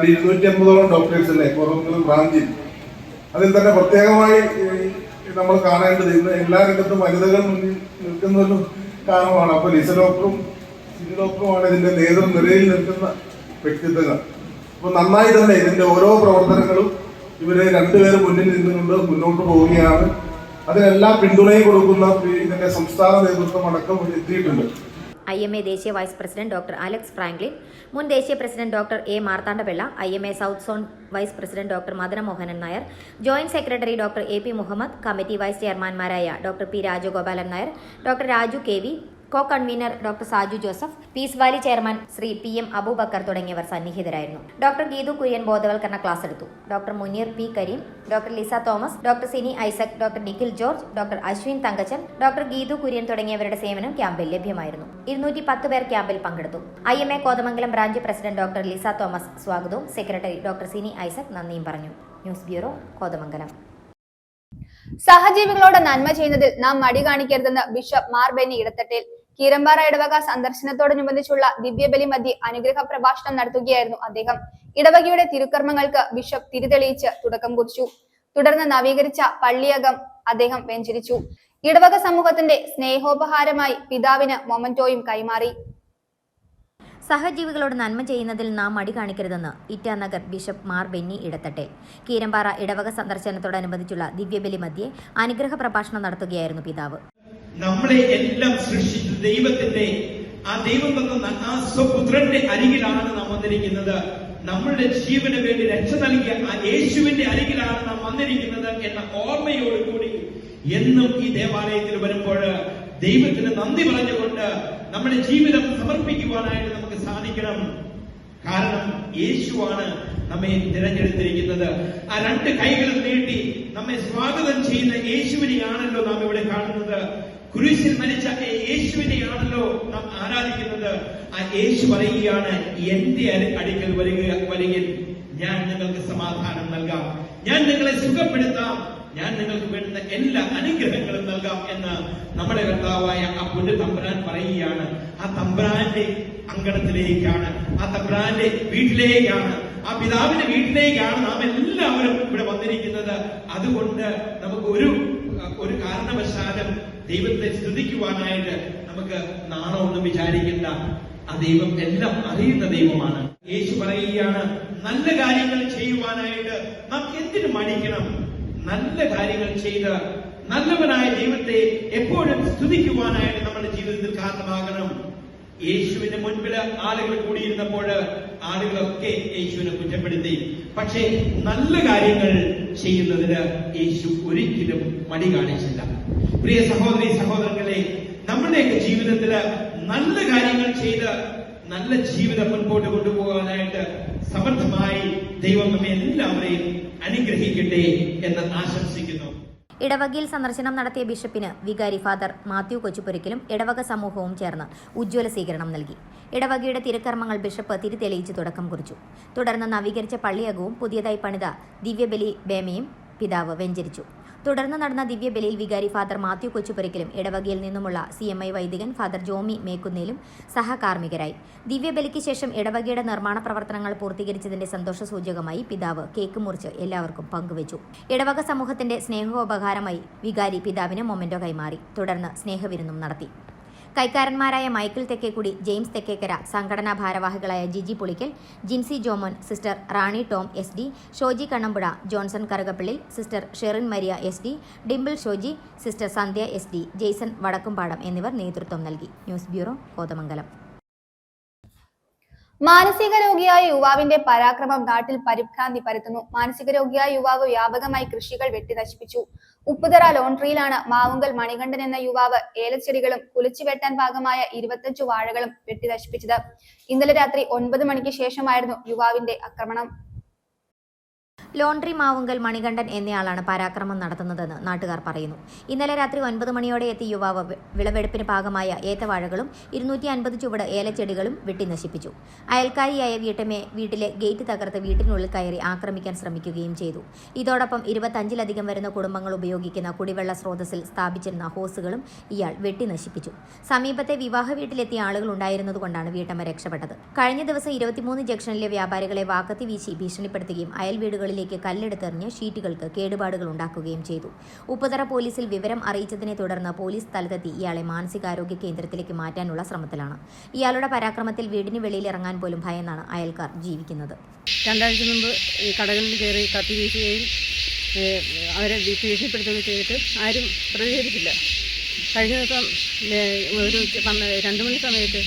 250ഓളം ഡോക്ടേഴ്സ് അല്ലേ കോതമംഗലം ബ്രാഞ്ചിൽ. അതിൽ തന്നെ പ്രത്യേകമായി നമ്മൾ കാണേണ്ടത് ഇന്ന് എല്ലാ രംഗത്തും വനിതകൾ മുന്നിൽ നിൽക്കുന്നൊരു കാരണമാണ്. അപ്പോൾ ലിസ ഡോക്ടറും സിജി ഡോക്ടറുമാണ് ഇതിൻ്റെ നേതൃനിരയിൽ നിൽക്കുന്ന വ്യക്തിത്വങ്ങൾ. അപ്പോൾ നന്നായി തന്നെ ഇതിൻ്റെ ഓരോ പ്രവർത്തനങ്ങളും ഇവരെ രണ്ടുപേരും മുന്നിൽ നിന്നുകൊണ്ട് മുന്നോട്ട് പോവുകയാണ്. അതിനെല്ലാം പിന്തുണയും കൊടുക്കുന്ന ഇതിന്റെ സംസ്ഥാന നേതൃത്വം അടക്കം എത്തിയിട്ടുണ്ട്. IMA ദേശീയ vice president doctor Alex Franklin, മുൻ ദേശീയ president doctor A Marthandapillai, IMA south zone vice president doctor Madana Mohanan Nair, joint secretary doctor AP Muhammad, committee vice ചെയർമാൻമാരായ doctor P Rajagopalan Nair, doctor Raju KV, co convener doctor Saju Joseph, peace valley chairman Shri PM Aboobacker തുടങ്ങിയവർ സന്നിഹിതരായിരുന്നു. ഡോക്ടർ ഗീതു കുര്യൻ ബോധവൽക്കരണ class എടുത്തു. Doctor Muneer P Kareem, doctor Lisa Thomas, doctor Sini Isaac, doctor Nikhil George, doctor Ashwin Thankachan, doctor Geethu Kurian തുടങ്ങിയവരുടെ സേവനം ക്യാമ്പിൽ ലഭ്യമായിരുന്നു. 210 പേർ ക്യാമ്പിൽ പങ്കെടുത്തു. IMA Kothamangalam branch president doctor Lisa Thomas സ്വാഗതവും സെക്രട്ടറി ഡോക്ടർ സിനി ഐസക് നന്ദിയും പറഞ്ഞു. News bureau, Kothamangalam. സഹജീവികളോട് നന്മ ചെയ്യുന്നതിൽ നാം മടി കാണിക്കരുതെന്ന് ബിഷപ്പ് മാർ ബെന്നി ഇടത്തട്ടേൽ. കീരമ്പാറ ഇടവക സന്ദർശനത്തോടനുബന്ധിച്ചുള്ള ദിവ്യബലി മധ്യേ അനുഗ്രഹ പ്രഭാഷണം നടത്തുകയായിരുന്നു അദ്ദേഹം. ഇടവകയുടെ തിരുക്കർമ്മങ്ങൾക്ക് ബിഷപ്പ് തിരിതെളിയിച്ച് തുടക്കം കുറിച്ചു. തുടർന്ന് നവീകരിച്ച പള്ളിയകം അദ്ദേഹം വെഞ്ചരിച്ചു. ഇടവക സമൂഹത്തിന്റെ സ്നേഹോപഹാരമായി പിതാവിന് മൊമന്റോയും കൈമാറി. സഹജീവികളോട് നന്മ ചെയ്യുന്നതിൽ നാം മടി കാണിക്കരുതെന്ന് ഇറ്റാനഗർ ബിഷപ്പ് മാർ ബെന്നി ഇടത്തട്ടേൽ. കീരമ്പാറ ഇടവക സന്ദർശനത്തോടനുബന്ധിച്ചുള്ള ദിവ്യബലി മധ്യേ അനുഗ്രഹ പ്രഭാഷണം നടത്തുകയായിരുന്നു പിതാവ്. നമ്മളെ എല്ലാം സൃഷ്ടിച്ച ദൈവത്തിന്റെ ആ ദൈവം തന്ന ആ സ്വപുത്രന്റെ അരികിലാണ് നാം വന്നിരിക്കുന്നത്. നമ്മളുടെ ജീവന് വേണ്ടി രക്ഷ നൽകിയ ആ യേശുവിന്റെ അരികിലാണ് നാം വന്നിരിക്കുന്നത് എന്ന ഓർമ്മയോടുകൂടി എന്നും ഈ ദേവാലയത്തിൽ വരുമ്പോൾ ദൈവത്തിന് നന്ദി പറഞ്ഞുകൊണ്ട് നമ്മുടെ ജീവിതം സമർപ്പിക്കുവാനായിട്ട് നമുക്ക് സാധിക്കണം. കാരണം യേശുവാണ് നമ്മെ തിരഞ്ഞെടുത്തിരിക്കുന്നത്. ആ രണ്ട് കൈകളും നീട്ടി നമ്മെ സ്വാഗതം ചെയ്യുന്ന യേശുവിനെയാണല്ലോ നാം ഇവിടെ കാണുന്നത്. കുരിശിൽ മരിച്ച യേശുവിനെയാണല്ലോ നാം ആരാധിക്കുന്നത്. ആ യേശു പറയുകയാണ്, എന്റെ അടുക്കൽ വരികയിൽ ഞാൻ നിങ്ങൾക്ക് സമാധാനം നൽകാം, ഞാൻ നിങ്ങളെ സുഖപ്പെടുത്താം, ഞാൻ നിങ്ങൾക്ക് വേണ്ടുന്ന എല്ലാ അനുഗ്രഹങ്ങളും നൽകാം എന്ന് നമ്മുടെ കർത്താവായ ആ പൊന്നു തമ്പുരാൻ പറയുകയാണ്. ആ തമ്പുരാന്റെ അങ്കണത്തിലേക്കാണ്, ആ തമ്പുരാന്റെ വീട്ടിലേക്കാണ്, ആ പിതാവിന്റെ വീട്ടിലേക്കാണ് നാം എല്ലാവരും ഇവിടെ വന്നിരിക്കുന്നത്. അതുകൊണ്ട് നമുക്ക് ഒരു കാരണവശാലും ദൈവത്തെ സ്തുതിക്കുവാനായിട്ട് നമുക്ക് നാണമൊന്നും വിചാരിക്കേണ്ട. ആ ദൈവം എല്ലാം അറിയുന്ന ദൈവമാണ്. യേശു പറയുകയാണ്, നല്ല കാര്യങ്ങൾ ചെയ്യുവാനായിട്ട് നാം എന്തിനു മടിക്കണം? നല്ല കാര്യങ്ങൾ ചെയ്ത് നല്ലവനായ ദൈവത്തെ എപ്പോഴും സ്തുതിക്കുവാനായിട്ട് നമ്മുടെ ജീവിതത്തിൽ കാരണമാകണം. യേശുവിന്റെ മുൻപിൽ ആളുകൾ കൂടിയിരുന്നപ്പോൾ ആളുകളൊക്കെ യേശുവിനെ കുറ്റപ്പെടുത്തി. പക്ഷേ നല്ല കാര്യങ്ങൾ ചെയ്യുന്നതിന് യേശു ഒരിക്കലും മടി കാണിച്ചില്ല. പ്രിയ സഹോദരി സഹോദരങ്ങളെ, നമ്മുടെയൊക്കെ ജീവിതത്തില് നല്ല കാര്യങ്ങൾ ചെയ്ത് നല്ല ജീവിതം മുൻപോട്ട് കൊണ്ടുപോകാനായിട്ട് സമർത്ഥമായി ദൈവം നമ്മെ എല്ലാവരെയും അനുഗ്രഹിക്കട്ടെ എന്ന് ആശംസിക്കുന്നു. ഇടവകയിൽ സന്ദർശനം നടത്തിയ ബിഷപ്പിന് വികാരി ഫാദർ മാത്യു കൊച്ചുപുരയ്ക്കലും ഇടവക സമൂഹവും ചേർന്ന് ഉജ്ജ്വല സ്വീകരണം നൽകി. ഇടവകയുടെ തിരുക്കർമ്മങ്ങൾ ബിഷപ്പ് തിരിതെളിയിച്ച് തുടക്കം കുറിച്ചു. തുടർന്ന് നവീകരിച്ച പള്ളിയകവും പുതിയതായി പണിത ദിവ്യബലി ബേമയും പിതാവ് വെഞ്ചരിച്ചു. തുടർന്ന് നടന്ന ദിവ്യബലിയിൽ വികാരി ഫാദർ മാത്യു കൊച്ചുപുരയ്ക്കലും ഇടവകയിൽ നിന്നുമുള്ള CMI വൈദികൻ ഫാദർ ജോമി മേക്കുന്നേലും സഹകാർമ്മികരായി. ദിവ്യബലിക്ക് ശേഷം ഇടവകയുടെ നിർമ്മാണ പ്രവർത്തനങ്ങൾ പൂർത്തീകരിച്ചതിന്റെ സന്തോഷസൂചകമായി പിതാവ് കേക്ക് മുറിച്ച് എല്ലാവർക്കും പങ്കുവച്ചു. ഇടവക സമൂഹത്തിന്റെ സ്നേഹോപകാരമായി വികാരി പിതാവിന് മൊമെന്റോ കൈമാറി. തുടർന്ന് സ്നേഹവിരുന്നും നടത്തി. കൈക്കാരന്മാരായ മൈക്കിൾ തെക്കേക്കുടി, ജെയിംസ് തെക്കേക്കര, സംഘടനാ ഭാരവാഹികളായ Jiji Pulickal, Jincy Jomon, sister Rani Tom SD, Shoji Kannampuzha, Johnson Karukappallil, sister Sherin Maria SD, Dimple Shoji, sister Sandhya SD, Jaison Vadakkumpadam എന്നിവർ നേതൃത്വം നൽകി. News bureau, Kothamangalam. മാനസിക രോഗിയായ യുവാവിന്റെ പരാക്രമം നാട്ടിൽ പരിഭ്രാന്തി പരത്തുന്നു. മാനസിക രോഗിയായ യുവാവ് വ്യാപകമായി കൃഷികൾ വെട്ടി നശിപ്പിച്ചു. ഉപ്പുതറ ലോണ്ടറിയിലാണ് മാവുങ്കൽ മണികണ്ഠൻ എന്ന യുവാവ് ഏലച്ചെടികളും കുലിച്ചു വെട്ടാൻ പാകമായ 25 വാഴകളും വെട്ടി നശിപ്പിച്ചത്. ഇന്നലെ രാത്രി 9 മണിക്ക് ശേഷമായിരുന്നു യുവാവിന്റെ ആക്രമണം. ലോണ്ടറി മാവുങ്കൽ മണികണ്ഠൻ എന്നയാളാണ് പരാക്രമം നടത്തുന്നതെന്ന് നാട്ടുകാർ പറയുന്നു. ഇന്നലെ രാത്രി 9 മണിയോടെ എത്തിയ യുവാവ് വിളവെടുപ്പിന് പാകമായ ഏത്തവാഴകളും 250 ചുവട് ഏലച്ചെടികളും വെട്ടി നശിപ്പിച്ചു. അയൽക്കാരിയായ വീട്ടമ്മയെ വീട്ടിലെ ഗേറ്റ് തകർത്ത് വീട്ടിനുള്ളിൽ കയറി ആക്രമിക്കാൻ ശ്രമിക്കുകയും ചെയ്തു. ഇതോടൊപ്പം 25ലധികം വരുന്ന കുടുംബങ്ങൾ ഉപയോഗിക്കുന്ന കുടിവെള്ള സ്രോതസ്സിൽ സ്ഥാപിച്ചിരുന്ന ഹോസുകളും ഇയാൾ വെട്ടി നശിപ്പിച്ചു. സമീപത്തെ വിവാഹ വീട്ടിലെത്തിയ ആളുകൾ ഉണ്ടായിരുന്നതുകൊണ്ടാണ് വീട്ടമ്മ രക്ഷപ്പെട്ടത്. കഴിഞ്ഞ ദിവസം 23 ജംഗ്ഷനിലെ വ്യാപാരികളെ വാക്കത്തി വീശി ഭീഷണിപ്പെടുത്തുകയും അയൽ വീടുകളിൽ കല്ലെടുത്തെറിഞ്ഞ് ഷീറ്റുകൾക്ക് കേടുപാടുകൾ ഉണ്ടാക്കുകയും ചെയ്തു. ഉപ്പുതറ പോലീസിൽ വിവരം അറിയിച്ചതിനെ തുടർന്ന് പോലീസ് സ്ഥലത്തെത്തി ഇയാളെ മാനസികാരോഗ്യ കേന്ദ്രത്തിലേക്ക് മാറ്റാനുള്ള ശ്രമത്തിലാണ്. ഇയാളുടെ പരാക്രമത്തിൽ വീടിന് വെളിയിൽ ഇറങ്ങാൻ പോലും ഭയന്നാണ് അയൽക്കാർ ജീവിക്കുന്നത്. 2 ആഴ്ച മുമ്പ് ഈ കടകളിൽ കയറി കത്തി വീശുകയും അവരെ ഭീഷണിപ്പെടുത്തുകയും ചെയ്തിട്ട് ആരും പ്രതികരിച്ചില്ല. കഴിഞ്ഞ ദിവസം ഒരു 2 മണി സമയത്ത്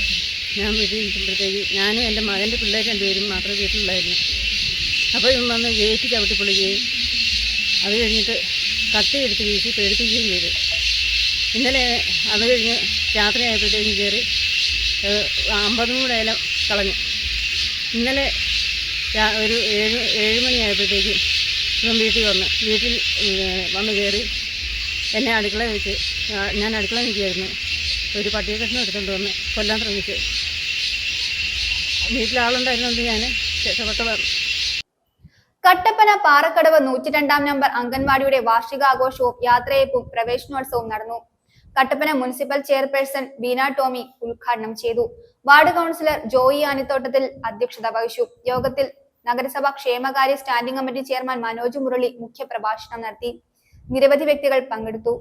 ഞാൻ വീട്ടിലിരിക്കുമ്പോഴത്തേക്ക് ഞാനും എൻ്റെ മകൻ്റെ പിള്ളേർ 2 പേരും മാത്രമേ വീട്ടിലുണ്ടായിരുന്നു. അപ്പോൾ ഇവൻ വന്ന് ഗേറ്റ് ചവിട്ടി പൊളിക്കുകയും അത് കഴിഞ്ഞിട്ട് കത്തി എടുത്ത് വീശി പേടിപ്പിക്കുകയും ചെയ്തു. ഇന്നലെ അത് കഴിഞ്ഞ് രാത്രി ആയപ്പോഴത്തേക്കും കയറി 50 മൂട് ഏലം കളഞ്ഞു. ഇന്നലെ ഒരു 7 മണിയായപ്പോഴത്തേക്കും ഇവൻ വീട്ടിൽ വന്ന് കയറി എന്നെ അടുക്കള വെച്ച് ഞാൻ അടുക്കള നിൽക്കുകയായിരുന്നു. ഒരു പട്ടിയെ കഷ്ണം എടുത്തുകൊണ്ട് വന്ന് കൊല്ലാൻ ശ്രമിച്ചു. വീട്ടിലാളുണ്ടായിരുന്നുകൊണ്ട് ഞാൻ രക്ഷപ്പെട്ടു പറഞ്ഞു. കട്ടപ്പന പാറക്കടവ് 102 നമ്പർ അംഗൻവാടിയുടെ വാർഷികാഘോഷവും യാത്രയയപ്പും പ്രവേശനോത്സവവും നടന്നു. കട്ടപ്പന മുനിസിപ്പൽ ചെയർപേഴ്സൺ ബീന ടോമി ഉദ്ഘാടനം ചെയ്തു. വാർഡ് കൗൺസിലർ ജോയി ആനിത്തോട്ടത്തിൽ അധ്യക്ഷത വഹിച്ചു. യോഗത്തിൽ നഗരസഭാ ക്ഷേമകാര്യ standing committee chairman Manoj Murali മുഖ്യപ്രഭാഷണം നടത്തി. നിരവധി വ്യക്തികൾ പങ്കെടുത്തു.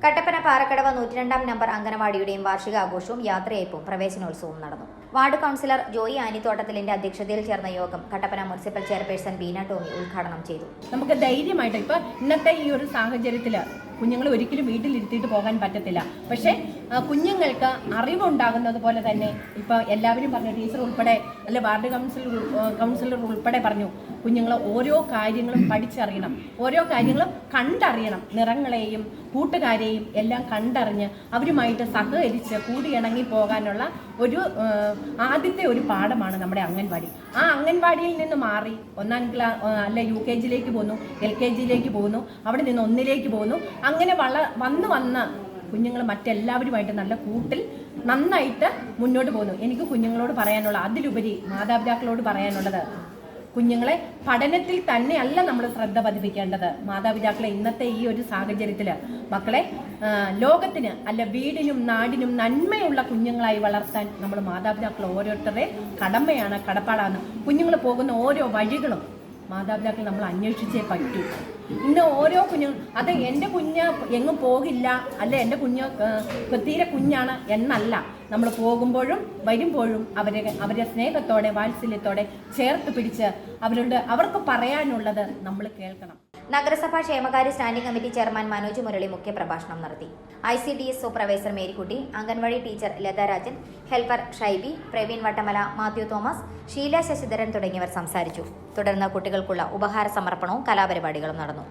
കട്ടപ്പന പാറക്കടവ് 102 നമ്പർ അംഗനവാടിയുടെയും വാർഷികാഘോഷവും യാത്രയയപ്പും പ്രവേശനോത്സവവും നടന്നു. വാർഡ് കൗൺസിലർ ജോയി ആനിത്തോട്ടത്തിലിന്റെ അധ്യക്ഷതയിൽ ചേർന്ന യോഗം കട്ടപ്പന മുനിസിപ്പൽ ചെയർപേഴ്സൺ ബീന ടോമി ഉദ്ഘാടനം ചെയ്തു. നമുക്ക് ധൈര്യമായിട്ട് ഇപ്പൊ ഇന്നത്തെ ഈ ഒരു സാഹചര്യത്തിൽ കുഞ്ഞുങ്ങൾ ഒരിക്കലും വീട്ടിലിരുത്തിയിട്ട് പോകാൻ പറ്റത്തില്ല. പക്ഷേ കുഞ്ഞുങ്ങൾക്ക് അറിവുണ്ടാകുന്നത് പോലെ തന്നെ ഇപ്പോൾ എല്ലാവരും പറഞ്ഞു, ടീച്ചർ ഉൾപ്പെടെ അല്ലെ വാർഡ് കൗൺസിലർ ഉൾപ്പെടെ പറഞ്ഞു, കുഞ്ഞുങ്ങൾ ഓരോ കാര്യങ്ങളും പഠിച്ചറിയണം, ഓരോ കാര്യങ്ങളും കണ്ടറിയണം. നിറങ്ങളെയും കൂട്ടുകാരെയും എല്ലാം കണ്ടറിഞ്ഞ് അവരുമായിട്ട് സഹകരിച്ച് കൂടിയിണങ്ങി പോകാനുള്ള ഒരു ആദ്യത്തെ ഒരു പാഠമാണ് നമ്മുടെ അംഗൻവാടി. ആ അംഗൻവാടിയിൽ നിന്ന് മാറി 1-ാം ക്ലാസ് അല്ലെ UKG-യിലേക്ക് പോകുന്നു, LKG-യിലേക്ക് പോകുന്നു, അവിടെ നിന്ന് 1-ലേക്ക് പോകുന്നു. അങ്ങനെ വന്ന് കുഞ്ഞുങ്ങൾ മറ്റെല്ലാവരുമായിട്ട് നല്ല കൂട്ടിൽ നന്നായിട്ട് മുന്നോട്ട് പോകുന്നു. എനിക്ക് കുഞ്ഞുങ്ങളോട് പറയാനുള്ള, അതിലുപരി മാതാപിതാക്കളോട് പറയാനുള്ളത്, കുഞ്ഞുങ്ങളെ പഠനത്തിൽ തന്നെയല്ല നമ്മൾ ശ്രദ്ധ പതിപ്പിക്കേണ്ടത്. മാതാപിതാക്കളെ ഇന്നത്തെ ഈ ഒരു സാഹചര്യത്തിൽ മക്കളെ ലോകത്തിന് അല്ല വീടിനും നാടിനും നന്മയുള്ള കുഞ്ഞുങ്ങളായി വളർത്താൻ നമ്മൾ മാതാപിതാക്കൾ ഓരോരുത്തരുടെ കടമയാണ്, കടപ്പാടാണ്. കുഞ്ഞുങ്ങൾ പോകുന്ന ഓരോ വഴികളും മാതാപിതാക്കൾ നമ്മൾ അന്വേഷിച്ചേ പറ്റൂ. ഇന്ന് ഓരോ കുഞ്ഞുങ്ങൾ അത് എൻ്റെ കുഞ്ഞ് എങ്ങും പോകില്ല, അല്ല എൻ്റെ കുഞ്ഞ് തീരെ കുഞ്ഞാണ് എന്നല്ല. നമ്മൾ പോകുമ്പോഴും വരുമ്പോഴും അവരെ സ്നേഹത്തോടെ വാത്സല്യത്തോടെ ചേർത്ത് പിടിച്ച് അവർക്ക് പറയാനുള്ളത് നമ്മൾ കേൾക്കണം. നഗരസഭാ ക്ഷേമകാര്യ standing committee chairman Manoj Murali മുഖ്യപ്രഭാഷണം നടത്തി. ICDS supervisor Marykutty, anganwadi teacher Latharajan, helper Shaibi, Praveen Vattamala, Mathew Thomas, Sheela Sasidharan തുടങ്ങിയവർ സംസാരിച്ചു. തുടർന്ന് കുട്ടികൾക്കുള്ള ഉപഹാര സമർപ്പണവും കലാപരിപാടികളും നടന്നു.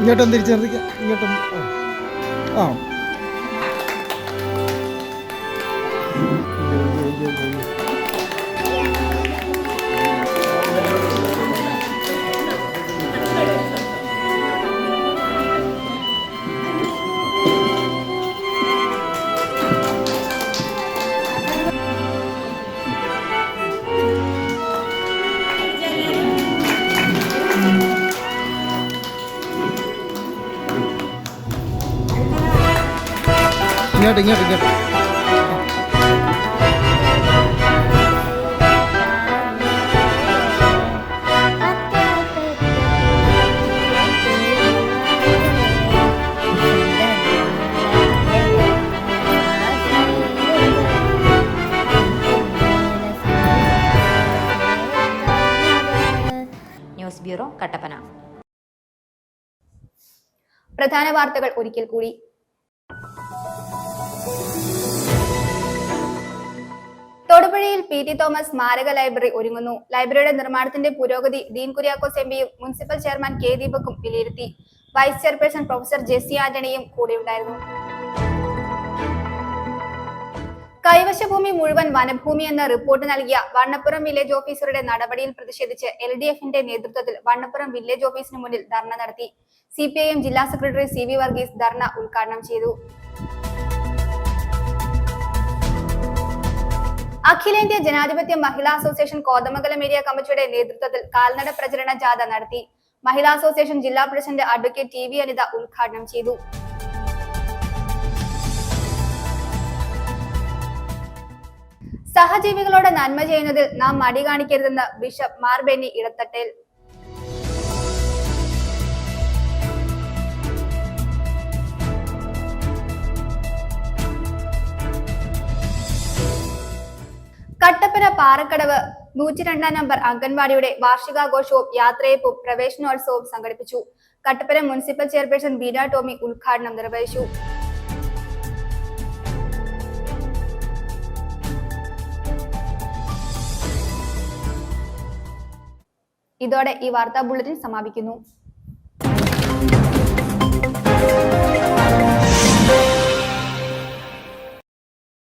ഇങ്ങോട്ടും തിരിച്ചറിയിക്കാം, ഇങ്ങോട്ടും ആ ഇങ്ങോട്ട് ന്യൂസ് ബ്യൂറോ, കട്ടപ്പന. പ്രധാന വാർത്തകൾ ഒരിക്കൽ കൂടി. തൊടുപുഴയിൽ PT തോമസ് സ്മാരക ലൈബ്രറി ഒരുങ്ങുന്നു. ലൈബ്രറിയുടെ നിർമ്മാണത്തിന്റെ പുരോഗതി ഡീൻ കുര്യാക്കോസ് MPയും മുനിസിപ്പൽ ചെയർമാൻ K ദീപകും വിലയിരുത്തി. വൈസ് ചെയർപേഴ്സൺ പ്രൊഫസർ ജെസ്സി ആന്റണിയും കൂടെയുണ്ടായിരുന്നു. കൈവശഭൂമി മുഴുവൻ വനഭൂമി എന്ന റിപ്പോർട്ട് നൽകിയ വണ്ണപ്പുറം വില്ലേജ് ഓഫീസറുടെ നടപടിയിൽ പ്രതിഷേധിച്ച് LDF-ന്റെ നേതൃത്വത്തിൽ വണ്ണപ്പുറം വില്ലേജ് ഓഫീസിന് മുന്നിൽ ധർണ നടത്തി. CPIM ജില്ലാ സെക്രട്ടറി CV വർഗീസ് ധർണ ഉദ്ഘാടനം ചെയ്തു. അഖിലേന്ത്യാ ജനാധിപത്യ മഹിളാ അസോസിയേഷൻ കോതമംഗലം ഏരിയ കമ്മിറ്റിയുടെ നേതൃത്വത്തിൽ കാൽനട പ്രചരണ ജാഥ നടത്തി. മഹിളാ അസോസിയേഷൻ ജില്ലാ പ്രസിഡന്റ് അഡ്വക്കേറ്റ് TV അനിത ഉദ്ഘാടനം ചെയ്തു. സഹജീവികളോട് നന്മ ചെയ്യുന്നതിൽ നാം മടി കാണിക്കരുതെന്ന് ബിഷപ്പ് മാർ ബെന്നി ഇടത്തട്ടേൽ. കട്ടപ്പന പാറക്കടവ് 102 നമ്പർ അംഗൻവാടിയുടെ വാർഷികാഘോഷവും യാത്രയപ്പും പ്രവേശനോത്സവവും സംഘടിപ്പിച്ചു. കട്ടപ്പന മുനിസിപ്പൽ ചെയർപേഴ്സൺ ബീന ടോമി ഉദ്ഘാടനം നിർവഹിച്ചു. ഇതോടെ ഈ വാർത്താ ബുള്ളറ്റിൻ സമാപിക്കുന്നു.